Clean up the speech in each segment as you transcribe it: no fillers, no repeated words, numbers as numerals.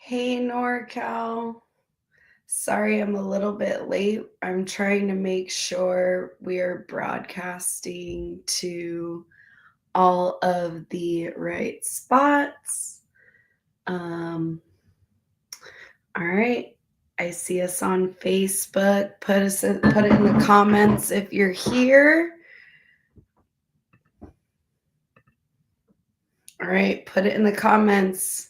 Hey NorCal. Sorry I'm a little bit late. I'm trying to make sure we are broadcasting to all of the right spots. Um, all right. I see us on Facebook. Put it in the comments if you're here. All right, put it in the comments.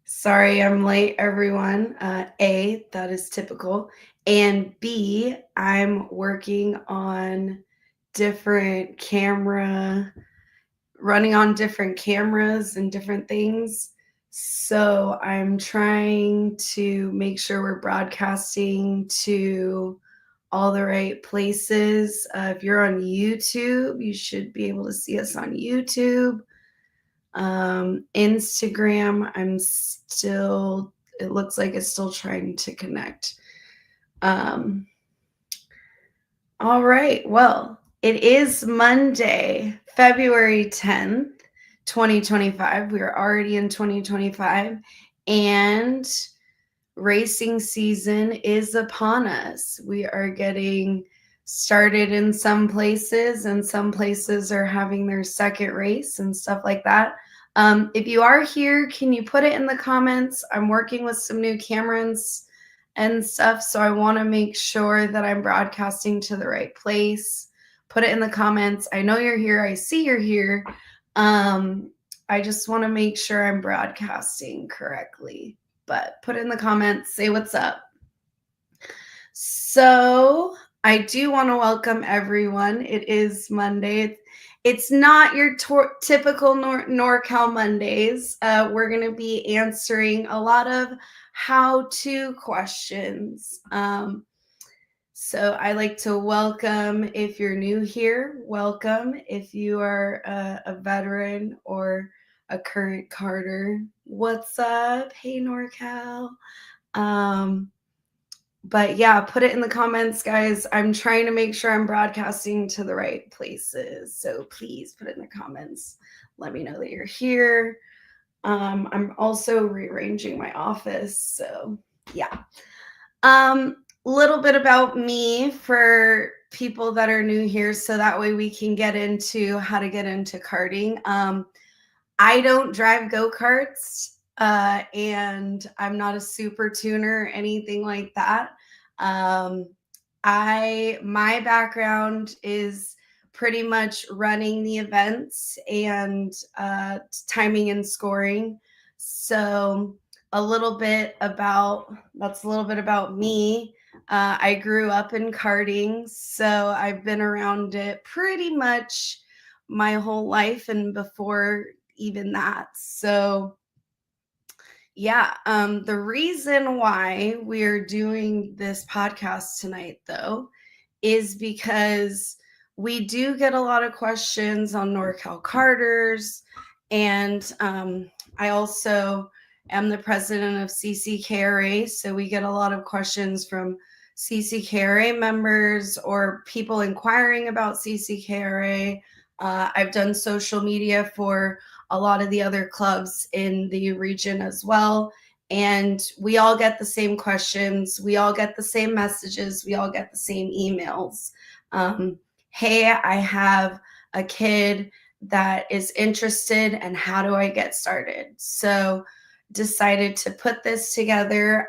Sorry I'm late, everyone. A, that is typical. And B, I'm working on running on different cameras and different things. So I'm trying to make sure we're broadcasting to all the right places. If you're on YouTube, you should be able to see us on YouTube. Instagram, it looks like it's still trying to connect. All right, well, it is Monday, February 10th, 2025. We are already in 2025, and racing season is upon us. We are getting started in some places, and some places are having their second race and stuff like that. If you are here, can you put it in the comments? I'm working with some new cameras and stuff, so I want to make sure that I'm broadcasting to the right place. Put it in the comments. I know you're here. I see you're here. I just want to make sure I'm broadcasting correctly. But put it in the comments. Say what's up. So I do want to welcome everyone. It is Monday. It's not your typical NorCal Mondays. We're going to be answering a lot of how-to questions. So I like to welcome, if you're new here, welcome. If you are a veteran or a current Carter, what's up? Hey, NorCal. But yeah, put it in the comments, guys. I'm trying to make sure I'm broadcasting to the right places. So please put it in the comments. Let me know that you're here. I'm also rearranging my office. So yeah. Little bit about me for people that are new here. So that way we can get into how to get into karting. I don't drive go-karts. And I'm not a super tuner or anything like that. My background is pretty much running the events and timing and scoring. So that's a little bit about me. I grew up in karting, so I've been around it pretty much my whole life and before even that. So yeah, the reason why we're doing this podcast tonight, though, is because we do get a lot of questions on NorCal Karters, and I also am the president of CCKRA, so we get a lot of questions from CCKRA members or people inquiring about CCKRA. I've done social media for a lot of the other clubs in the region as well. And we all get the same questions. We all get the same messages. We all get the same emails. Hey, I have a kid that is interested, and how do I get started? So decided to put this together.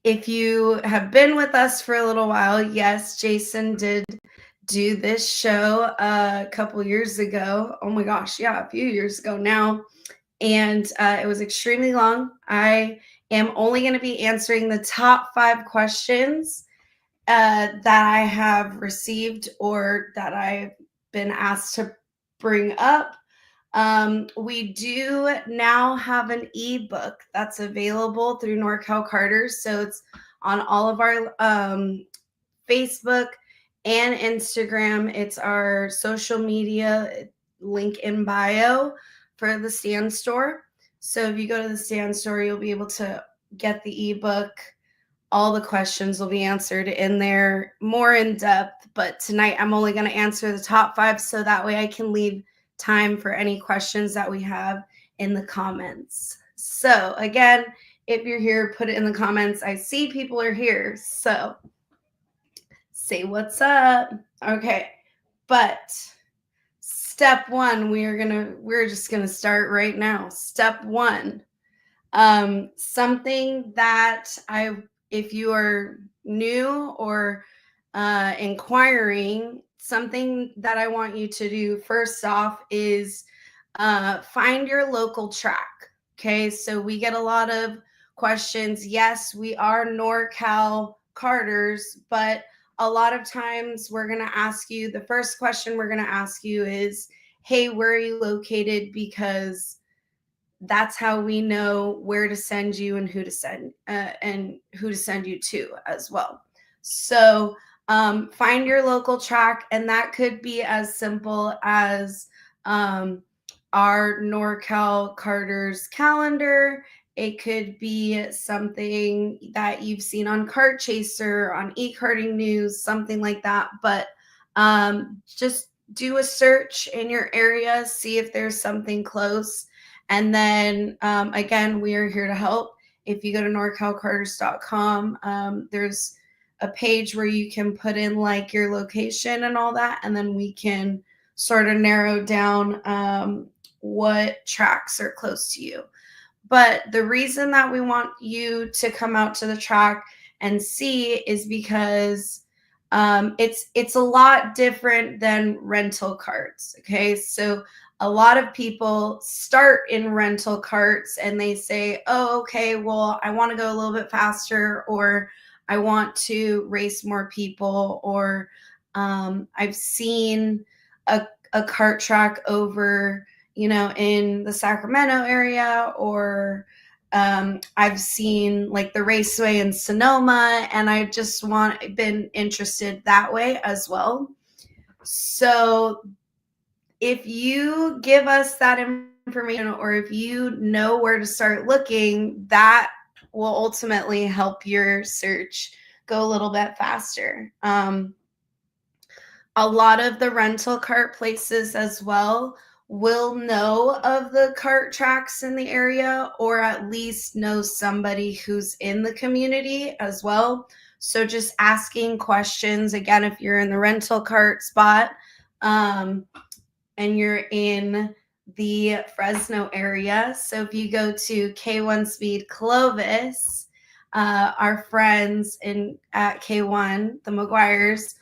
If you have been with us for a little while, yes, Jason did do this show a couple years ago. Oh my gosh, yeah, a few years ago now. And it was extremely long. I am only going to be answering the top 5 questions that I have received or that I've been asked to bring up. We do now have an ebook that's available through NorCal Karters. So it's on all of our Facebook and Instagram. It's our social media link in bio for the stand store. So if you go to the stand store, you'll be able to get the ebook. All the questions will be answered in there more in depth. But tonight I'm only going to answer the top 5 so that way I can leave time for any questions that we have in the comments. So again, if you're here, put it in the comments. I see people are here, so say what's up. Okay, but step one, we're just gonna start right now. Step one, something that if you are new or inquiring, something that I want you to do first off is find your local track. Okay, so we get a lot of questions. Yes, we are NorCal Karters, but a lot of times we're going to ask you, the first question we're going to ask you is, hey, where are you located? Because that's how we know where to send you and who to send you to as well. So find your local track, and that could be as simple as our NorCal Karters calendar. It could be something that you've seen on Kart Chaser, on eKarting News, something like that. But just do a search in your area, see if there's something close. And then again, we are here to help. If you go to norcalkarters.com, there's a page where you can put in like your location and all that, and then we can sort of narrow down what tracks are close to you. But the reason that we want you to come out to the track and see is because it's a lot different than rental carts. Okay, so a lot of people start in rental carts and they say, oh, okay, well, I want to go a little bit faster, or I want to race more people, or I've seen a kart track over, in the Sacramento area, or I've seen like the raceway in Sonoma, and I just been interested that way as well. So if you give us that information, or if you know where to start looking, that will ultimately help your search go a little bit faster. A lot of the rental cart places as well will know of the cart tracks in the area, or at least know somebody who's in the community as well. So just asking questions, again, if you're in the rental cart spot, and you're in the Fresno area. So if you go to K1 Speed Clovis, our friends at K1, the McGuires,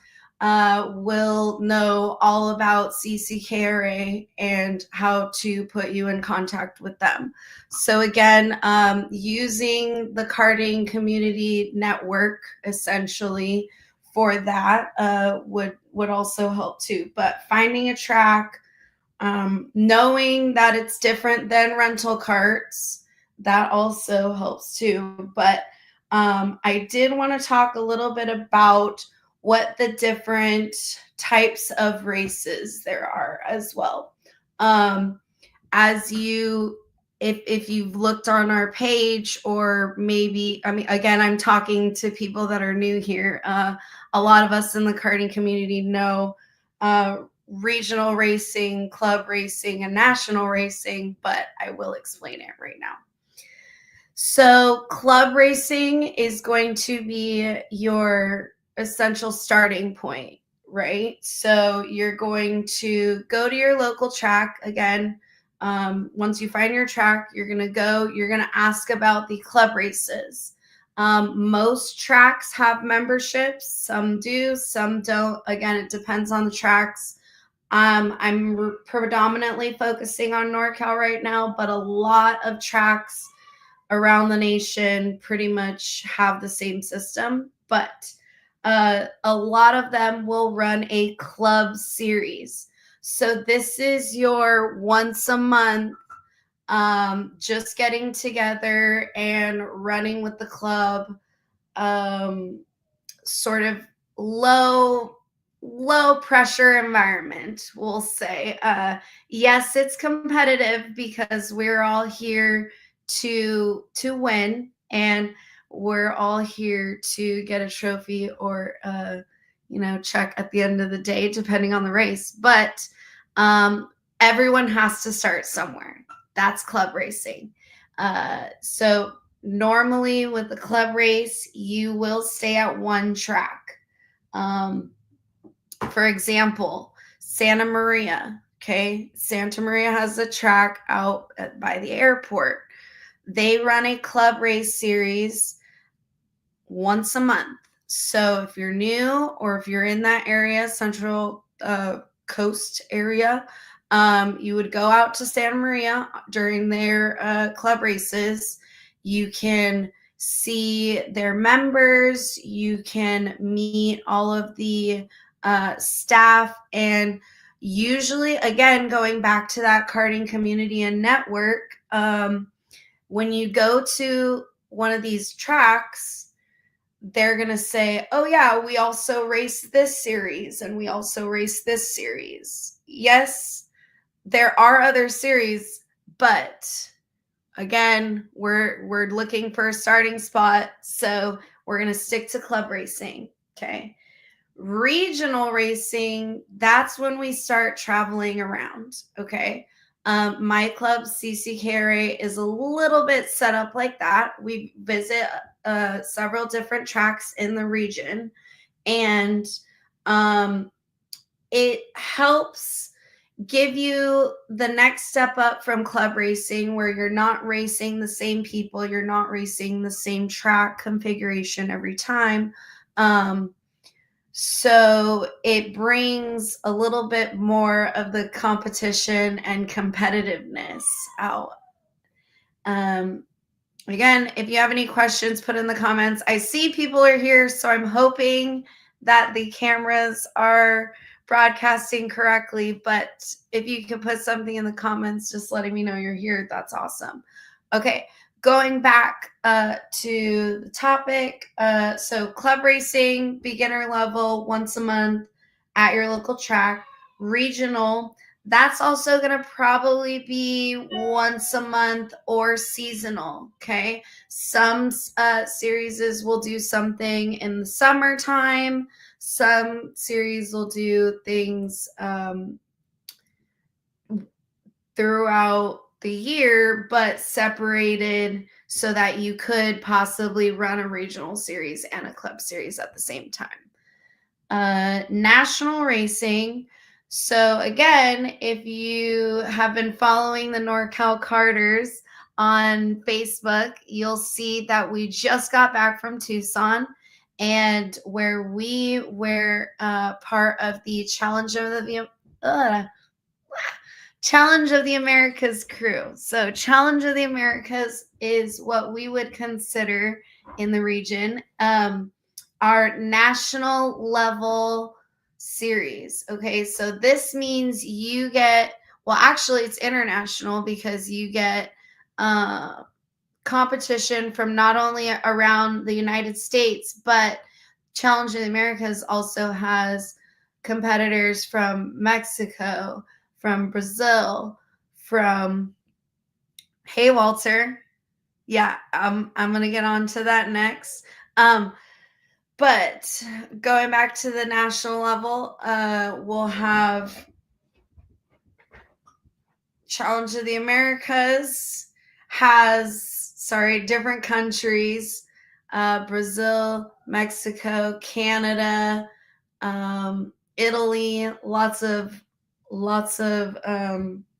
will know all about CCKRA and how to put you in contact with them. So again, using the karting community network essentially for that would also help too. But finding a track, knowing that it's different than rental carts, that also helps too. But I did want to talk a little bit about what the different types of races there are as well. As you, if you've looked on our page, or maybe, I mean, again, I'm talking to people that are new here. A lot of us in the karting community know regional racing, club racing, and national racing, but I will explain it right now. So club racing is going to be your essential starting point, right? So you're going to go to your local track. Again, once you find your track, you're going to ask about the club races. Most tracks have memberships. Some do, some don't. Again, it depends on the tracks. I'm predominantly focusing on NorCal right now, but a lot of tracks around the nation pretty much have the same system. But a lot of them will run a club series. So this is your once a month, just getting together and running with the club, sort of low pressure environment, we'll say. Yes, it's competitive because we're all here to win, and we're all here to get a trophy, or check at the end of the day, depending on the race. But everyone has to start somewhere. That's club racing. So normally with the club race, you will stay at one track. For example, Santa Maria. Okay, Santa Maria has a track out by the airport. They run a club race series once a month. So if you're new or if you're in that area, Central Coast area, you would go out to Santa Maria during their club races. You can see their members. You can meet all of the staff. And usually, again, going back to that karting community and network, when you go to one of these tracks, they're going to say, oh, yeah, we also race this series and we also race this series. Yes, there are other series, but again, we're looking for a starting spot. So we're going to stick to club racing. Okay. Regional racing, that's when we start traveling around. Okay. My club, CCKRA, is a little bit set up like that. We visit several different tracks in the region, and it helps give you the next step up from club racing, where you're not racing the same people, you're not racing the same track configuration every time. So it brings a little bit more of the competition and competitiveness out. Again, if you have any questions, put in the comments. I see people are here, so I'm hoping that the cameras are broadcasting correctly. But if you could put something in the comments, just letting me know you're here, that's awesome. Okay, going back to the topic. So club racing, beginner level, once a month at your local track. Regional, that's also going to probably be once a month or seasonal. Okay. Some series will do something in the summertime. Some series will do things throughout the year, but separated so that you could possibly run a regional series and a club series at the same time. National racing. So again, if you have been following the NorCal Karters on Facebook, you'll see that we just got back from Tucson, and where we were part of the Challenge of the Americas crew. So Challenge of the Americas is what we would consider in the region our national level series. Okay, so this means you get, well, actually it's international, because you get competition from not only around the United States, but Challenge of the Americas also has competitors from Mexico, from Brazil, from, hey Walter, yeah, I'm gonna get on to that next. But going back to the national level, we'll have Challenge of the Americas has, different countries, Brazil, Mexico, Canada, Italy, lots of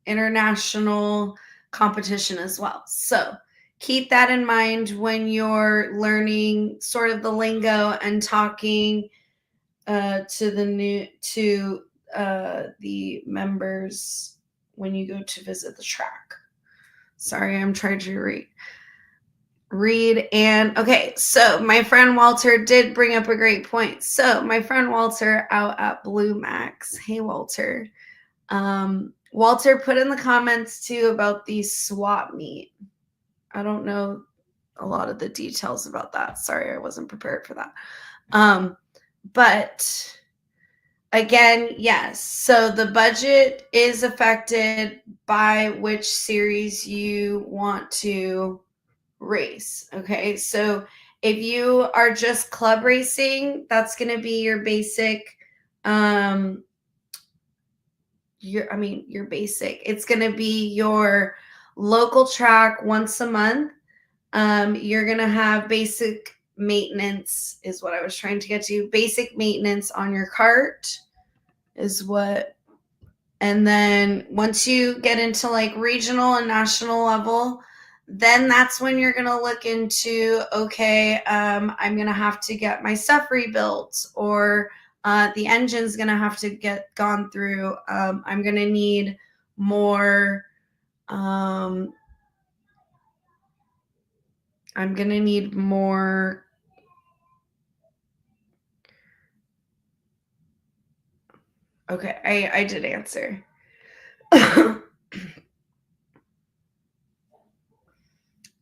international competition as well. So keep that in mind when you're learning sort of the lingo and talking to the members when you go to visit the track. Sorry, I'm trying to read. And okay, so my friend Walter did bring up a great point. So my friend Walter out at Blue Max. Hey Walter. Walter put in the comments too about the swap meet. I don't know a lot of the details about that. Sorry, I wasn't prepared for that. But again, yes. So the budget is affected by which series you want to race. Okay. So if you are just club racing, that's going to be your basic your basic. It's going to be your local track once a month. You're going to have basic maintenance is what I was trying to get to. Basic maintenance on your cart is what. And then once you get into like regional and national level, then that's when you're going to look into, okay, I'm going to have to get my stuff rebuilt, or the engine's going to have to get gone through. I'm going to need more. I'm going to need more. Okay, I did answer.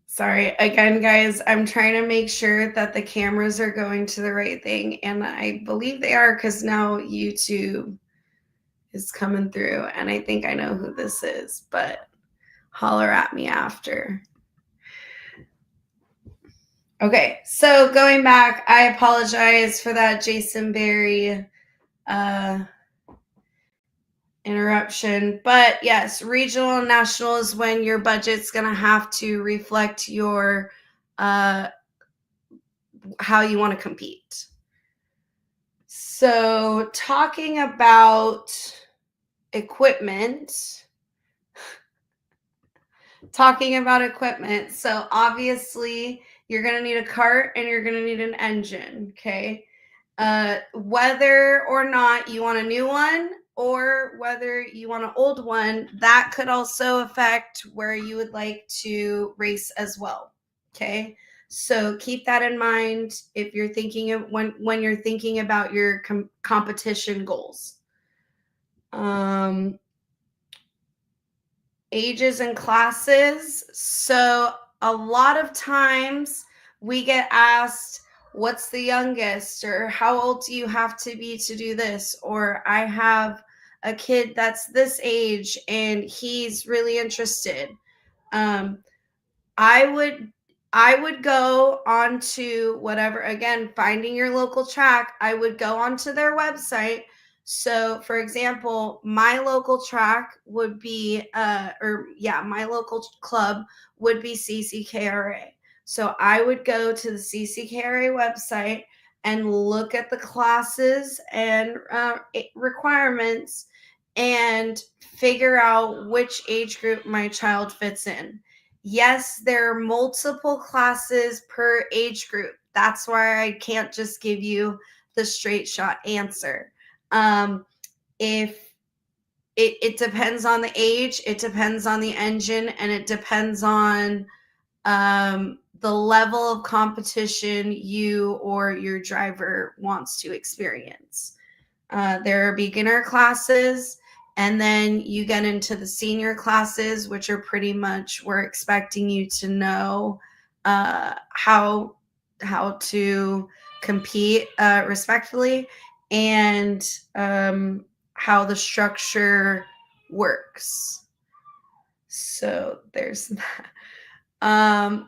Sorry, again, guys, I'm trying to make sure that the cameras are going to the right thing, and I believe they are because now YouTube is coming through, and I think I know who this is, but holler at me after. Okay, so going back, I apologize for that Jason Berry interruption, but yes, regional and national is when your budget's going to have to reflect your how you want to compete. So talking about equipment, so obviously you're going to need a cart and you're going to need an engine, okay? Whether or not you want a new one or whether you want an old one, that could also affect where you would like to race as well, okay? So keep that in mind if you're thinking of when you're thinking about your competition goals. Ages and classes. So a lot of times we get asked, what's the youngest, or how old do you have to be to do this, or I have a kid that's this age and he's really interested. I would go on to whatever, again, finding your local track. I would go onto their website. So for example, my local track would be my local club would be CCKRA. So I would go to the CCKRA website and look at the classes and requirements and figure out which age group my child fits in. Yes, there are multiple classes per age group. That's why I can't just give you the straight shot answer. If it depends on the age, it depends on the engine, and it depends on the level of competition you or your driver wants to experience. There are beginner classes, and then you get into the senior classes, which are pretty much, we're expecting you to know how to compete respectfully, and how the structure works. So there's that.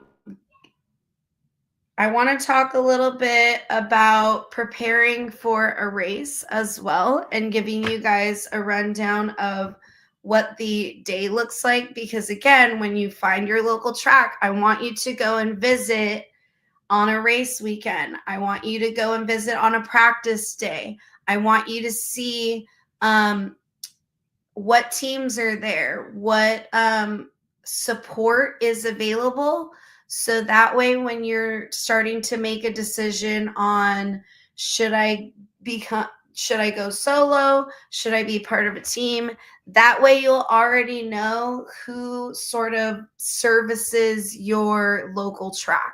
I want to talk a little bit about preparing for a race as well, and giving you guys a rundown of what the day looks like. Because again, when you find your local track, I want you to go and visit on a race weekend. I want you to go and visit on a practice day. I want you to see what teams are there, what support is available. So that way, when you're starting to make a decision on should I go solo, should I be part of a team, that way you'll already know who sort of services your local track.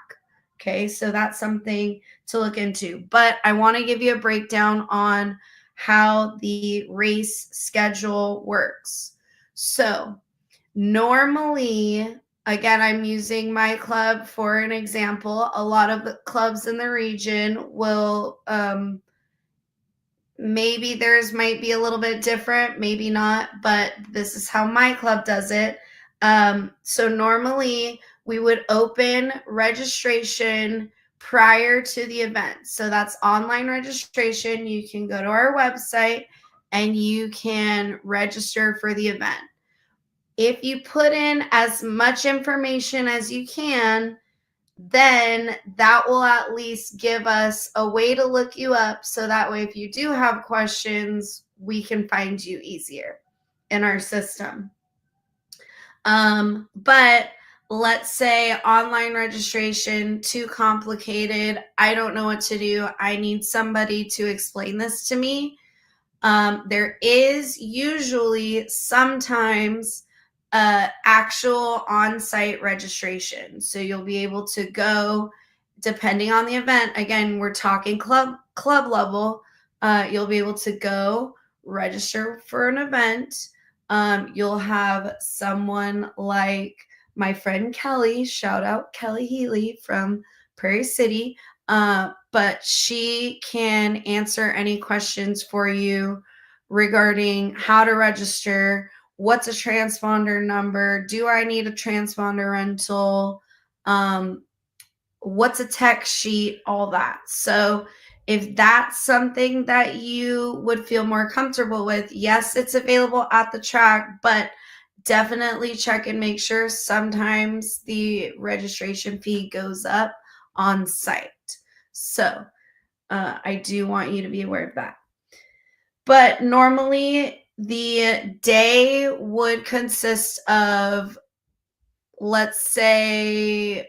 Okay, so that's something to look into. But I want to give you a breakdown on how the race schedule works. So normally, again, I'm using my club for an example. A lot of the clubs in the region will, maybe theirs might be a little bit different, maybe not, but this is how my club does it. So normally we would open registration prior to the event. So that's online registration. You can go to our website and you can register for the event. If you put in as much information as you can, then that will at least give us a way to look you up, so that way if you do have questions, we can find you easier in our system. But let's say online registration, too complicated, I don't know what to do, I need somebody to explain this to me. There is usually sometimes actual on-site registration. So you'll be able to go, depending on the event. Again, we're talking club level. You'll be able to go register for an event. You'll have someone like my friend Kelly, shout out Kelly Healy from Prairie City. But she can answer any questions for you regarding how to register, what's a transponder number, do I need a transponder rental, what's a text sheet, all that. So if that's something that you would feel more comfortable with, yes, it's available at the track, but definitely check and make sure. Sometimes the registration fee goes up on site. So I do want you to be aware of that. But normally the day would consist of, let's say,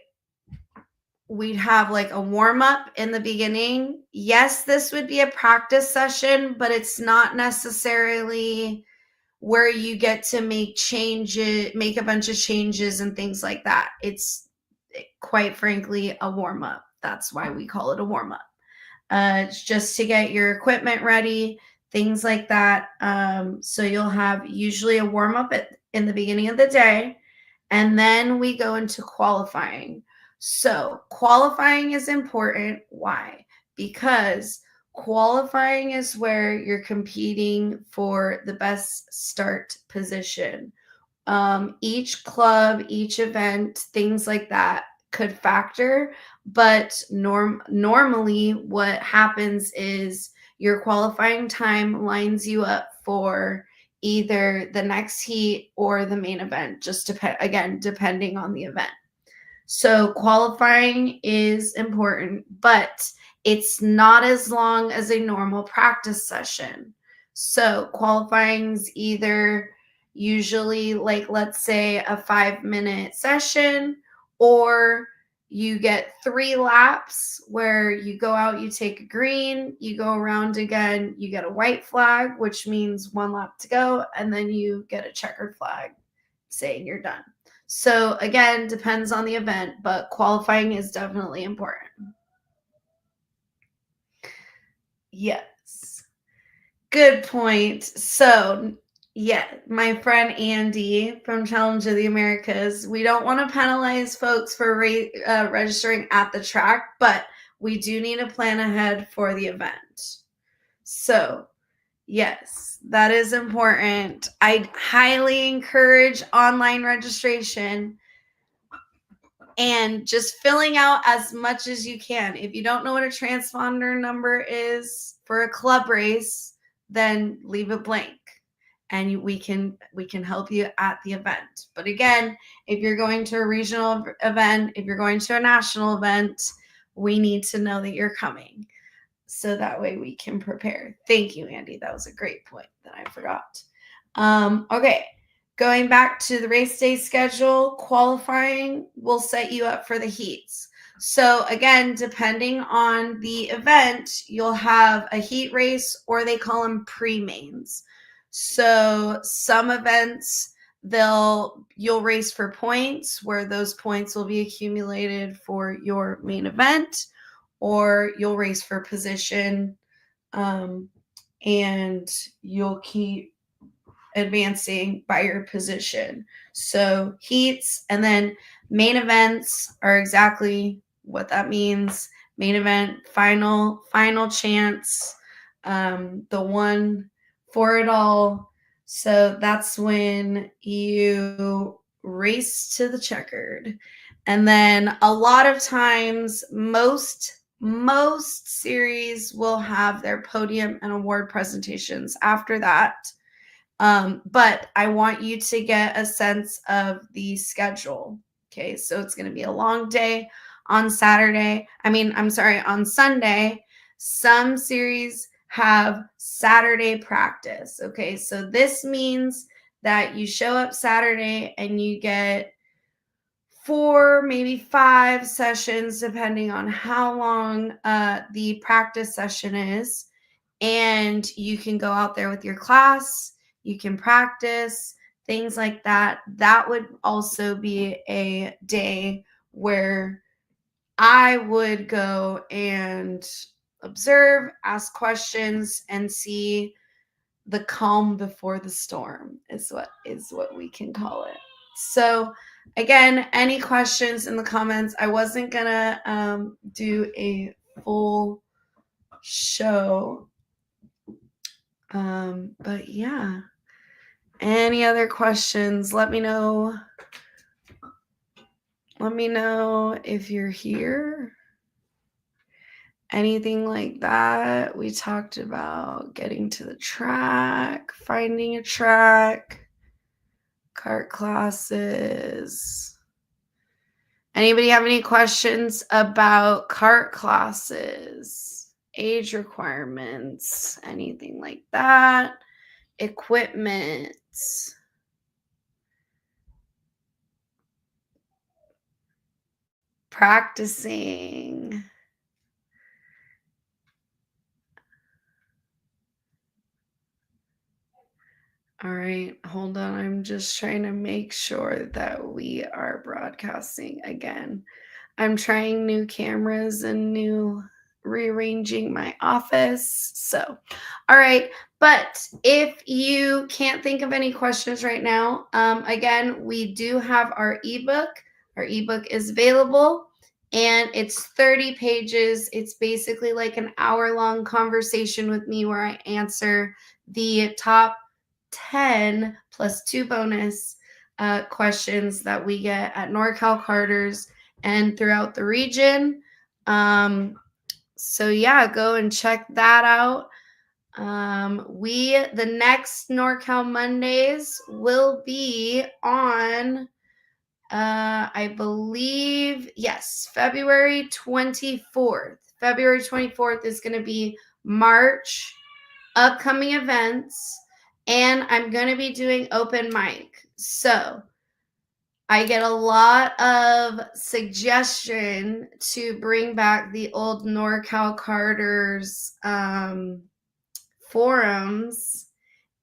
we'd have like a warm up in the beginning. Yes, this would be a practice session, but it's not necessarily where you get to make a bunch of changes and things like that. It's quite frankly a warm up. That's why we call it a warm up. It's just to get your equipment ready, things like that. So you'll have usually a warm up in the beginning of the day, and then we go into qualifying. So qualifying is important. Why? Because qualifying is where you're competing for the best start position. Each club, each event, things like that could factor, but normally what happens is your qualifying time lines you up for either the next heat or the main event, just depending on the event. So qualifying is important, but it's not as long as a normal practice session. So qualifying's either usually, like, let's say a 5-minute session, or you get 3 laps where you go out, you take a green, you go around again, you get a white flag, which means 1 lap to go, and then you get a checkered flag saying you're done. So again, depends on the event, but qualifying is definitely important. Yes. Good point. So, yeah, my friend Andy from Challenge of the Americas, we don't want to penalize folks for registering at the track, but we do need to plan ahead for the event. So, yes, that is important. I highly encourage online registration and just filling out as much as you can. If you don't know what a transponder number is for a club race, then leave it blank, and we can help you at the event. But again, if you're going to a regional event, if you're going to a national event, we need to know that you're coming, so that way we can prepare. Thank you, Andy. That was a great point that I forgot. Okay. Going back to the race day schedule, qualifying will set you up for the heats. So again, depending on the event, you'll have a heat race, or they call them pre-mains. So some events, you'll race for points, where those points will be accumulated for your main event, or you'll race for position, and you'll keep advancing by your position. So heats, and then main events are exactly what that means. Main event, final chance, the one for it all. So that's when you race to the checkered. And then a lot of times, most most series will have their podium and award presentations after that. But I want you to get a sense of the schedule. Okay, so it's going to be a long day on Saturday. On Sunday. Some series have Saturday practice. Okay, so this means that you show up Saturday and you get 4, maybe 5 sessions, depending on how long the practice session is. And you can go out there with your class, you can practice, things like that. That would also be a day where I would go and observe, ask questions, and see the calm before the storm is what we can call it. So again, any questions in the comments? I wasn't gonna do a full show, but yeah. Any other questions? Let me know. Let me know if you're here. Anything like that. We talked about getting to the track, finding a track, kart classes. Anybody have any questions about kart classes, age requirements, anything like that, equipment, practicing? All right, hold on. I'm just trying to make sure that we are broadcasting again. I'm trying new cameras and rearranging my office. So, all right. But if you can't think of any questions right now, again, we do have our ebook. Our ebook is available and it's 30 pages. It's basically like an hour-long conversation with me where I answer the top 10 plus 2 bonus questions that we get at NorCal Karters and throughout the region. So yeah, go and check that out. The next NorCal Mondays will be on I believe, yes, February 24th. February 24th is going to be March upcoming events, and I'm going to be doing open mic. So I get a lot of suggestion to bring back the old NorCal Karters forums,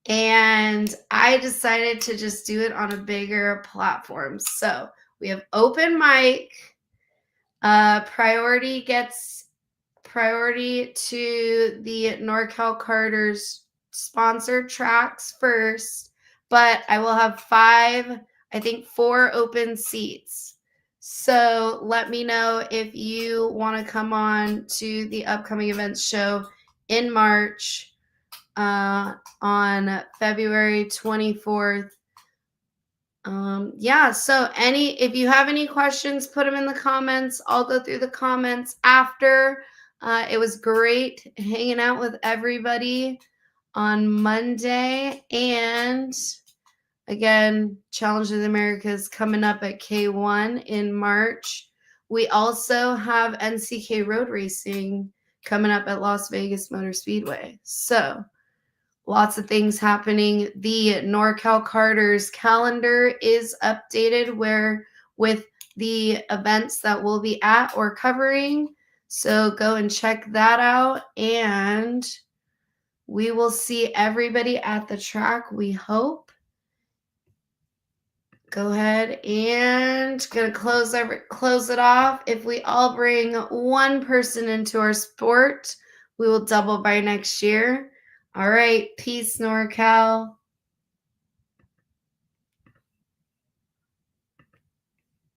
and I decided to just do it on a bigger platform. So we have open mic. Priority gets priority to the NorCal Karters sponsored tracks first, but I will have 4 open seats. So let me know if you want to come on to the upcoming events show in March on February 24th. Yeah, so if you have any questions, put them in the comments. I'll go through the comments after. It was great hanging out with everybody on Monday. And again, Challenge of the Americas coming up at K1 in March. We also have NCK Road Racing coming up at Las Vegas Motor Speedway. So lots of things happening. The NorCal Karters calendar is updated with the events that we'll be at or covering. So go and check that out, and we will see everybody at the track, we hope. Go ahead and gonna close it off. If we all bring one person into our sport, we will double by next year. All right, peace, NorCal.